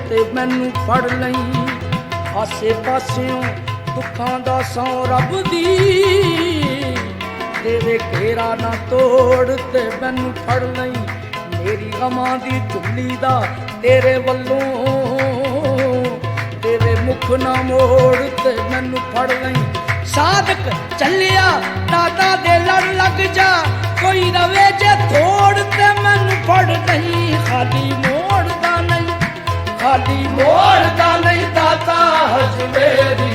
ਤੇ ਮੈਨੂੰ ਫੜ ਲਈ। ਆਸੇ ਪਾਸਿਓਂ ਦੁੱਖਾਂ ਦਾ ਸੌਂ ਰੱਬ ਦੀ, ਤੇਰੇ ਘੇਰਾ ਨਾ ਤੋੜ ਤੇ ਮੈਨੂੰ ਫੜ ਲਈ। ਮੇਰੀ ਗਮਾਂ ਦੀ ਝੁੱਲੀ ਦਾ ਤੇਰੇ ਵੱਲੋਂ, ਤੇਰੇ ਮੁਖ ਨਾ ਮੋੜ ਤੇ ਮੈਨੂੰ ਫੜ ਲਈ। ਸਾਧਕ ਚੱਲਿਆ ਦਾਤਾ ਦੇ ਲੜ ਲੱਗ ਜਾ, ਕੋਈ ਰਵੇ ਜੇ ਥੋੜ ਤੇ ਮੈਨੂੰ ਫੜ ਨਹੀਂ। ਖਾਲੀ ਮੋੜਦਾ ਨਹੀਂ, ਖਾਲੀ ਮੋੜਦਾ ਨਹੀਂ ਦਾਤਾ ਹਜਵੇਰੀ,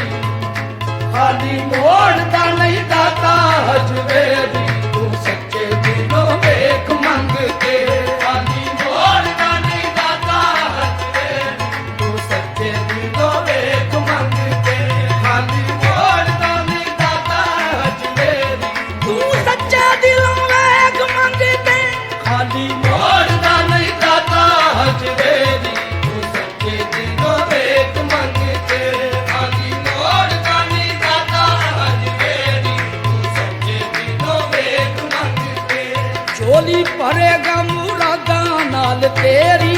ਖਾਲੀ ਮੋੜਦਾ ਨਹੀਂ ਦਾਤਾ ਹਜਵੇਰੀ। ਤੂੰ ਸੱਚੇ ਦਿਲੋਂ ਵੇਖ ਮੰਗ ਕੇ, ਖਾਲੀ ਮੋੜਦਾ ਨਹੀਂ ਦਾਤਾ ਹਜਵੇਰੀ। ਤੂੰ ਸੱਚੇ ਦਿਲੋਂ ਵੇਖ ਮੰਗ ਕੇ, ਖਾਲੀ ਮੋੜਦਾ ਨਹੀਂ ਦਾਤਾ ਹਜਵੇਰੀ। ਤੂੰ ਸੱਚੇ ਦਿਲੋਂ ਵੇਖ ਮੰਗ ਕੇ, ਖਾਲੀ ਮੋੜਦਾ ਨਹੀਂ ਦਾਤਾ ਹਜਵੇਰੀ। ਤੂੰ ਸੱਚੇ ਦਿਲੋਂ ਵੇਖ ਮੰਗ ਕੇ, ਖਾਲੀ ਮੋੜਦਾ ਨਹੀਂ ਦਾਤਾ ਹਜਵੇਰੀ। ਤੂੰ ਸੱਚੇ ਦਿਲੋਂ ਵੇਖ ਮੰਗ ਕੇ। ਝੋਲੀ ਭਰੇਗਾ ਮੁਰਾਦਾਂ ਨਾਲ ਤੇਰੀ,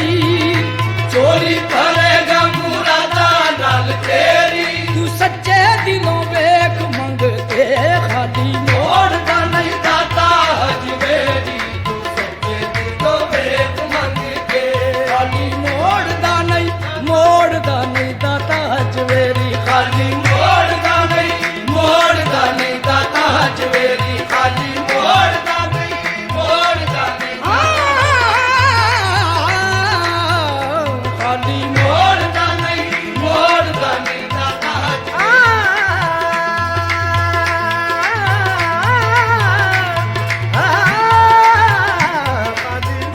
ਝੋਲੀ ਭਰੇਗਾ ਮੁਰਾਦਾਂ ਨਾਲ ਤੇਰੀ। ਤੂੰ ਸੱਚੇ ਦਿਲੋਂ ਵੇਖ ਮੰਗ ਕੇ, ਖਾਲੀ ਮੋੜਦਾ ਨਹੀਂ ਦਾਤਾ ਹਜਵੇਰੀ। ਤੂੰ ਸੱਚੇ ਦਿਲੋਂ ਵੇਖ ਮੰਗ ਕੇ, ਖਾਲੀ ਮੋੜਦਾ ਨਹੀਂ, ਮੋੜਦਾ ਨਹੀਂ ਦਾਤਾ ਹਜਵੇਰੀ। ਖਾਲੀ ਮੋੜਦਾ ਨਹੀਂ, ਮੋੜਦਾ ਨਹੀਂ ਦਾਤਾ ਹਜਵੇਰੀ। ਖਾਲੀ ਮੋੜਦਾ ਨਹੀਂ, ਮੋੜਦਾ ਨਹੀਂ, ਖਾਲੀ ਮੋੜਦਾ ਨਹੀਂ, ਮੋੜਦਾ ਨਹੀਂ ਦਾਤਾ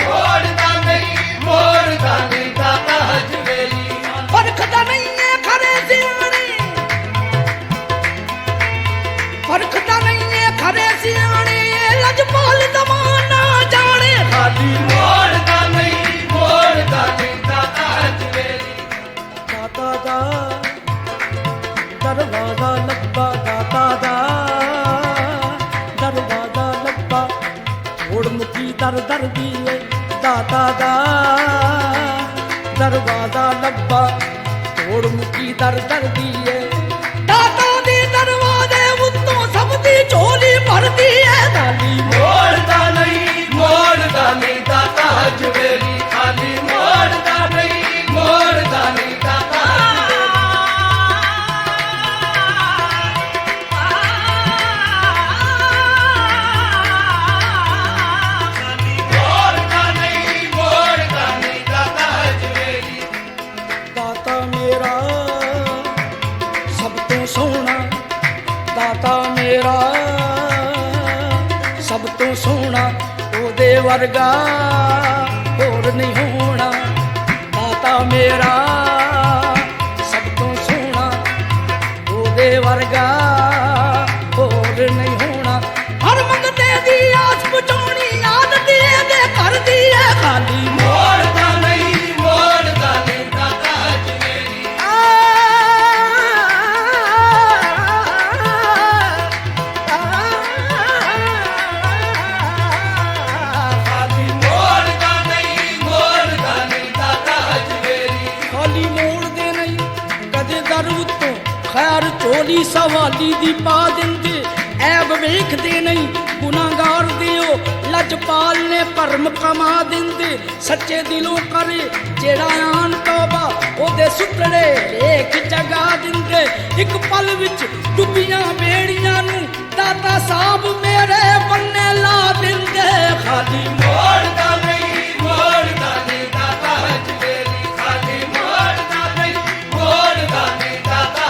ਮੋੜਦਾ ਨਹੀਂ, ਮੋੜਦਾ ਨਹੀਂ ਦਾਤਾ ਹਜਵੇਰੀ। ਪਰਖਦਾ ਨਹੀਂ ਏ ਖਰੇ ਸਿਆਣੇ, ਪਰਖਦਾ ਨਹੀਂ ਏ ਖਰੇ ਸਿਆਣੇ, ਲਜਪਾਲ ਜ਼ਮਾਨਾ ਜਾਣੇ। ਖਾਲੀ ਮੋੜਦਾ ਨਹੀਂ, ਮੋੜਦਾ ਨਹੀਂ ਦਾਤਾ ਹਜਵੇਰੀ। ਦਾਤਾ ਦਾ ਦਰਵਾਜ਼ਾ ਲੱਭਾ, ਦਾਤਾ ਦਾ ਦਰਵਾਜ਼ਾ ਲੱਭਾ, ਥੋੜ ਮੁਕੀ ਦਰ ਦਰ ਦੀ ਏ। ਦਾਤਾ ਦਾ ਦਰਵਾਜ਼ਾ ਲੱਭਾ, ਥੋੜ ਮੁਕੀ ਦਰ ਦਰ ਦੀ ਏ। ਦਾਤਾ ਦੇ ਦਰਵਾਜ਼ੇ ਉੱਤੋਂ ਸਭ ਦੀ ਝੋਲੀ ਭਰਦੀ ਏ। ਖਾਲੀ ਮੋੜਦਾ ਨਹੀਂ, ਮੋੜਦਾ ਨਹੀਂ ਦਾਤਾ ਹਜਵੇਰੀ। ਖਾਲੀ ਮੋੜਦਾ ਨਹੀਂ, ਮੋੜਦਾ ਨਹੀਂ ਦਾਤਾ ਦਾਤਾ ਮੇਰਾ ਸਭ ਤੋਂ ਸੋਹਣਾ, ਉਹਦੇ ਵਰਗਾ ਹੋਰ ਨਹੀਂ ਹੋਣਾ। ਦਾਤਾ ਮੇਰਾ ਸਭ ਤੋਂ ਸੋਹਣਾ, ਉਹਦੇ ਵਰਗਾ ਹੋਰ ਨਹੀਂ ਹੋਣਾ। ਹਰ ਮੰਗਤੇ ਦੀ ਆਸ ਪੁਚਾਉਣੀ, ਆਦਤ ਇਹਦੇ ਘਰ ਦੀ ਹੈ। ਖਾਲੀ ਮੋੜਦਾ ਨਹੀਂ, ਮੋੜਦਾ ਨਹੀਂ ਦਾਤਾ ਹਜਵੇਰੀ। ਖੈਰ ਝੋਲੀ ਸਵਾਲੀ ਦੀ ਪਾ ਦਿੰਦੇ, ਐਬ ਵੇਖਦੇ ਨਹੀਂ ਗੁਨਾਹਗਾਰ ਦਿਓ। ਲਜਪਾਲ ਨੇ ਭਰਮ ਕਮਾ ਦਿੰਦੇ, ਸੱਚੇ ਦਿਲੋਂ ਕਰੇ ਜਿਹੜਾ ਆਨ ਤੋਬਾ, ਉਹਦੇ ਸੁੱਤੜੇ ਲੇਖ ਜਗਾ ਦਿੰਦੇ। ਇੱਕ ਪਲ ਵਿੱਚ ਡੁੱਬੀਆਂ ਬੇੜੀਆਂ ਨੂੰ ਦਾਤਾ ਸਾਹਿਬ ਮੇਰੇ ਬੰਨੇ ਲਾ ਦਿੰਦੇ। ਖਾਲੀ ਮੋੜਦਾ ਨਹੀਂ, ਮੋੜਦਾ ਨਹੀਂ ਦਾਤਾ ਹਜਵੇਰੀ। ਖਾਲੀ ਮੋੜਦਾ ਨਹੀਂ, ਮੋੜਦਾ ਨਹੀਂ ਦਾਤਾ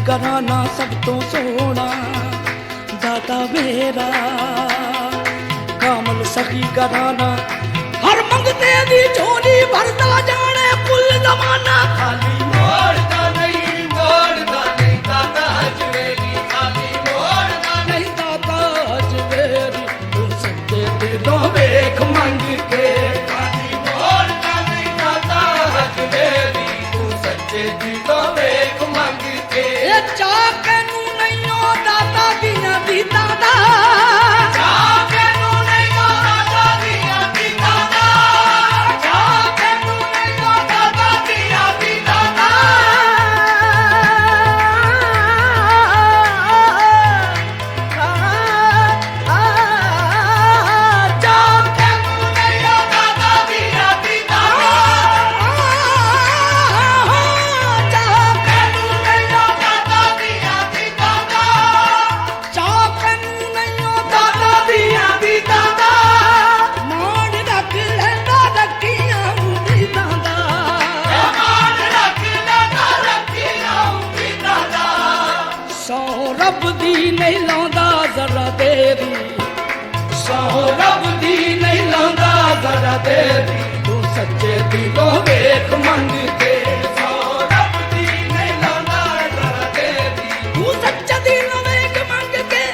घराना सब तो सोना दाता मेरा। कामल सखी घराना हर मंगते दी झोली भरता जाने कुल जमाना। खाली मोड़ता नहीं दाता ਰੱਬ ਦੀ ਨਹੀਂ ਲਾਉਂਦਾ ਜ਼ਰਾ ਦੇਰੀ ਸਹੁੰ ਰੱਬ ਦੀ ਨਹੀਂ ਲਾਉਂਦਾ ਜ਼ਰਾ ਦੇਰੀ ਤੂੰ ਸੱਚੇ ਦਿਲੋਂ ਵੇਖ ਮੰਗ ਕੇ ਸਹੁੰ ਰੱਬ ਦੀ ਨਹੀਂ ਲਾਉਂਦਾ ਜ਼ਰਾ ਦੇਰੀ ਤੂੰ ਸੱਚੇ ਦਿਲੋਂ ਵੇਖ ਮੰਗ ਕੇ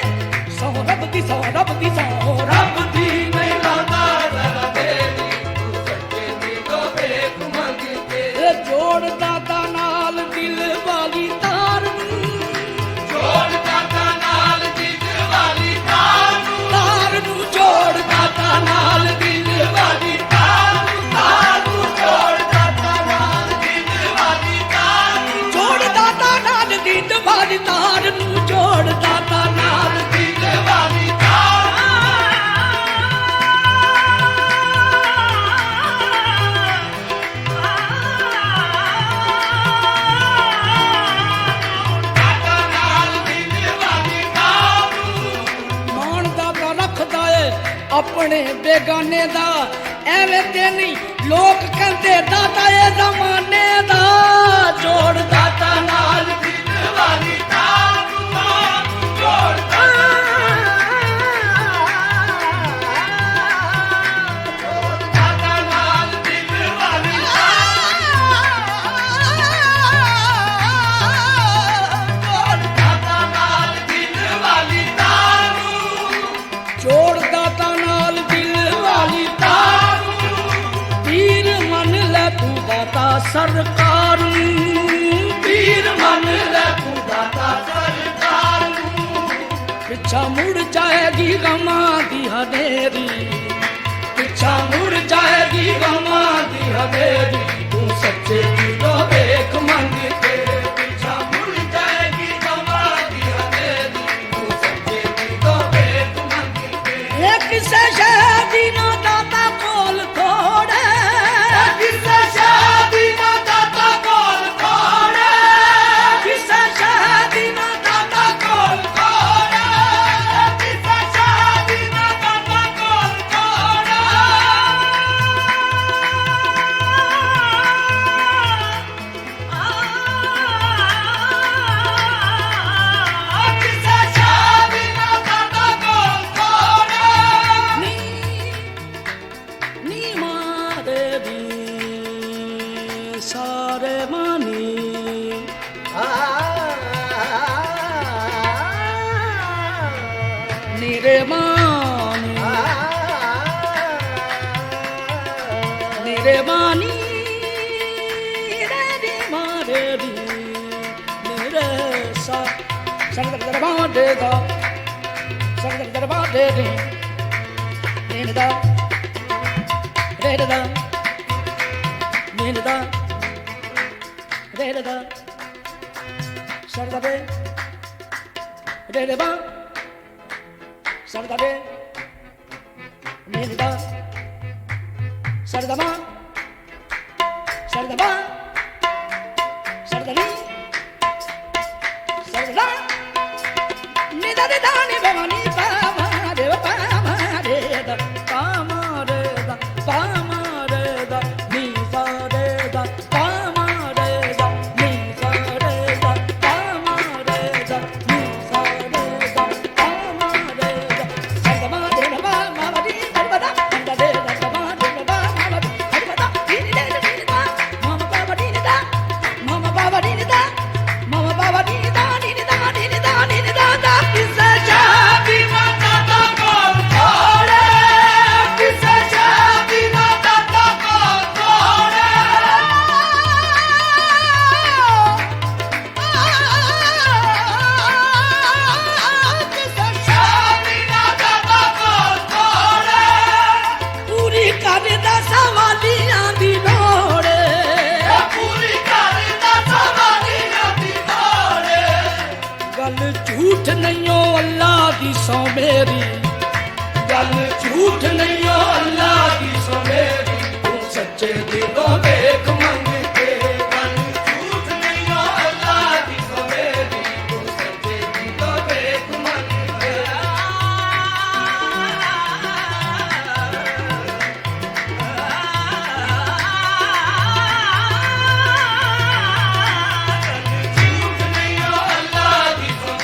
ਸਹੁੰ ਰੱਬ ਦੀ ਸਹੁੰ ਰੱਬ ਦੀ ਸਹੁੰ ਰੱਬ ਦੀ ਨਹੀਂ ਲਾਉਂਦਾ ਜ਼ਰਾ ਦੇਰੀ ਤੂੰ ਸੱਚੇ ਦਿਲੋਂ ਵੇਖ ਮੰਗ ਕੇ ਜੋੜ ਦਾਤਾ ਨਾਲ ਦਿਲ ਵਾਲੀ ਤਾਰ ਨੂੰ ਜੋੜ ਦਾਤਾ ਨਾਲ ਦਿਲ ਵਾਲੀ ਤਾਰ ਨੂੰ ਜੋੜ ਦਾਤਾ ਨਾਲ ਦਿਲ ਵਾਲੀ ਤਾਰ ਨੂੰ ਜੋੜ ਦਾਤਾ ਨਾਲ ਦਿਲ ਵਾਲੀ ਤਾਰ ਨੂੰ ਜੋੜ ਦਾਤਾ ਨਾਲ ਦਿਲ ਵਾਲੀ ਤਾਰ ਨੂੰ ਜੋੜ ਦਾਤਾ ਨਾਲ ਦਿਲ ਵਾਲੀ ਤਾਰ ਆਪਣੇ ਬੇਗਾਨੇ ਦਾ ਐਵੇਂ ਤੇ ਨਹੀਂ ਲੋਕ ਕਹਿੰਦੇ ਦਾਤਾ ਇਹ ਜ਼ਮਾਨੇ ਦਾ ਜੋੜ ਦਾਤਾ ਨਾਲ ਦਿਲ ਵਾਲੀ ਤਾਰ ਨੂੰ ਜੋੜ ਦਾਤਾ ਨਾਲ ਦਿਲ ਵਾਲੀ ਜੋੜ ਦਾਤਾ ਨਾਲ ਦਿਲ ਵਾਲੀ ਤਾਰ ਨੂੰ ਜੋੜ ਦਾਤਾ ਸਰਕਾਰ ਨੂੰ ਪੀਰ ਮੰਨ ਲੈ ਤੂੰ ਦਾਤਾ ਸਰਕਾਰ ਨੂੰ ਪਿੱਛਾ ਮੁੜ ਜਾਏਗੀ ਗਮਾਂ ਦੀ ਹਨੇਰੀ ਪਿੱਛਾ ਮੁੜ ਜਾਏਗੀ ਗਮਾਂ ਦੀ ਹਨੇਰੀ ਤੂੰ ਸੱਚੇ ਦਿਲੋਂ ਵੇਖ ਮੰਗ ਕੇ ਪਿੱਛਾ ਮੁੜ ਜਾਏਗੀ ਗਮਾਂ ਦੀ ਹਨੇਰੀ ਤੂੰ ਸੱਚੇ ਦਿਲੋਂ ਵੇਖ ਮੰਗ ਕੇ ਇਹ ਕਿਸੇ ਸ਼ੈ ਦੀ ਨਾ ਦਾਤਾ ਕੋਲ ਥੋੜੇ ਕਿਸੇ ਸ਼ੈ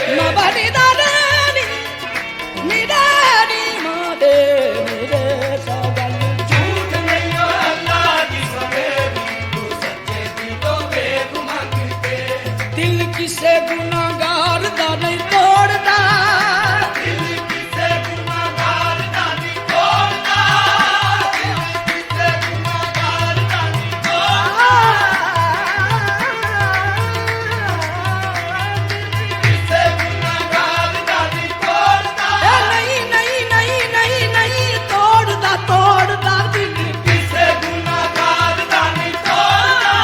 Nobody ਕਿਸੇ ਗੁਨਾਹਗਾਰ ਦਾ ਨਹੀਂ ਤੋੜਦਾ, ਦਿਲ ਕਿਸੇ ਗੁਨਾਹਗਾਰ ਦਾ ਨਹੀਂ ਤੋੜਦਾ, ਦਿਲ ਕਿਸੇ ਗੁਨਾਹਗਾਰ ਦਾ ਨਹੀਂ ਤੋੜਦਾ, ਕਿਸੇ ਗੁਨਾਹਗਾਰ ਦਾ ਨਹੀਂ ਤੋੜਦਾ, ਨਹੀਂ ਨਹੀਂ ਨਹੀਂ ਨਹੀਂ ਨਹੀਂ ਤੋੜਦਾ ਤੋੜਦਾ ਦਿਲ ਕਿਸੇ ਗੁਨਾਹਗਾਰ ਦਾ ਨਹੀਂ ਤੋੜਦਾ,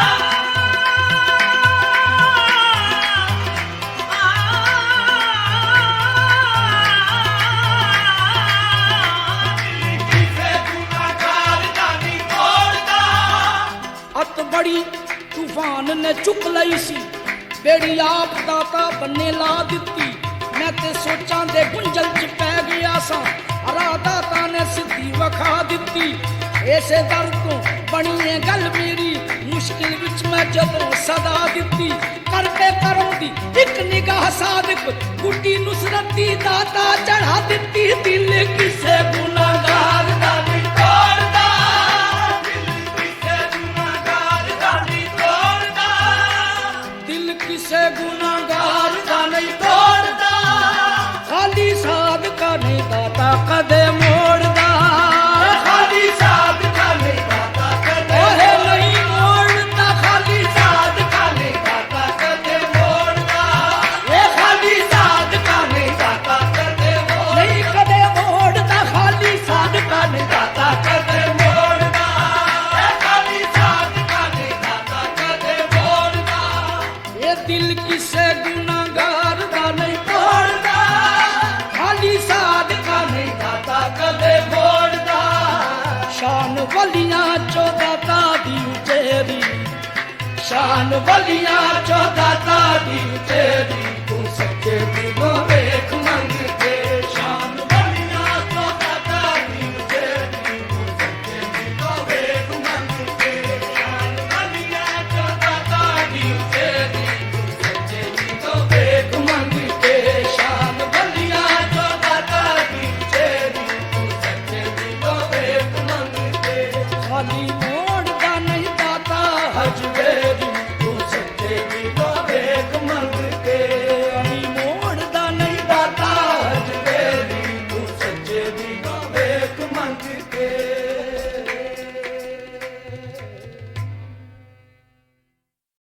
ਕਿਸੇ ਗੁਨਾਹਗਾਰ ਦਾ ਨਹੀਂ ਤੋੜਦਾ। ਅਤ ਬੜੀ ਤੂਫਾਨ ਨੇ ਚੁੱਕ ਲਈ ਸੀ, ਬੇੜੀ ਆਪ ਦਾਤਾ ਬੰਨੇ ਲਾ ਦਿੱਤੀ। ਮੈਂ ਤੇ ਸੋਚਾਂ ਦੇ ਗੁੰਝਲ ਚ ਪੈ ਗਿਆ ਸਾਂ, ਰਾਹ ਦਾਤਾ ਨੇ ਸਿੱਧੀ ਵਖਾ ਦਿੱਤੀ। ਇਸੇ ਦਰ ਤੋਂ ਬਣੀ ਇਹ ਗੱਲ ਮੇਰੀ, ਮੁਸ਼ਕਿਲ ਵਿੱਚ ਮੈਂ ਜਦੋਂ ਸਦਾ ਦਿੱਤੀ। ਕਰਦੇ ਕਰਮ ਦੀ ਇੱਕ ਨਿਗਾਹ ਸਾਦਕ, ਗੁੱਡੀ ਨੁਸਰਤ ਦੀ ਦਾਤਾ ਚੜਾ ਦਿੱਤੀ। ਦਿਲ ਕਿਸੇ ਗੁਨਾਹਗਾਰ ਦਾ ਨਹੀਂ ਤੋੜਦਾ, ਦਿਲ ਕਿਸੇ ਗੁਨਾਹਗਾਰ ਦਾ ਨਹੀਂ ਤੋੜਦਾ, ਦਿਲ ਕਿਸੇ ਗੁਨਾਹਗਾਰ ਦਾ ਨਹੀਂ ਤੋੜਦਾ, ਖਾਲੀ ਸਾਦਕਾ ਨਹੀਂ ਦਾਤਾ ਕਦੇ ਮੋੜਦਾ, ਖਾਲੀ ਸਾਦਕਾ ਨਹੀਂ ਦਾਤਾ ਕਦੇ ਓਏ ਨਹੀਂ ਮੋੜਦਾ, ਖਾਲੀ ਸਾਦਕਾ ਨਹੀਂ ਦਾਤਾ ਕਦੇ ਮੋੜਦਾ, ਇਹ ਖਾਲੀ ਸਾਦਕਾ ਨਹੀਂ ਦਾਤਾ ਕਦੇ ਮੋੜਦਾ, ਨਹੀਂ ਕਦੇ ਮੋੜਦਾ, ਖਾਲੀ ਸਾਦਕਾ ਨਹੀਂ ਦਾਤਾ ਕਦੇ ਮੋੜਦਾ, ਇਹ ਖਾਲੀ ਸਾਦਕਾ ਨਹੀਂ ਦਾਤਾ ਕਦੇ ਮੋੜਦਾ, ਇਹ ਦਿਲ ਕਿਸੇ ਗੁਨਾਹਗਾਰ ਦਾ ਨਹੀਂ ਤੋੜਦਾ, ਖਾਲੀ ਸਾਦਕਾ ਨਹੀਂ ਦਾਤਾ ਕਦੇ ਮੋੜਦਾ, ਸ਼ਾਨ ਵਲੀਆਂ ਚੋਂ ਦਾਤਾ ਦੀ ਉਚੇਰੀ, ਸ਼ਾਨ ਵਲੀਆਂ ਚੋਂ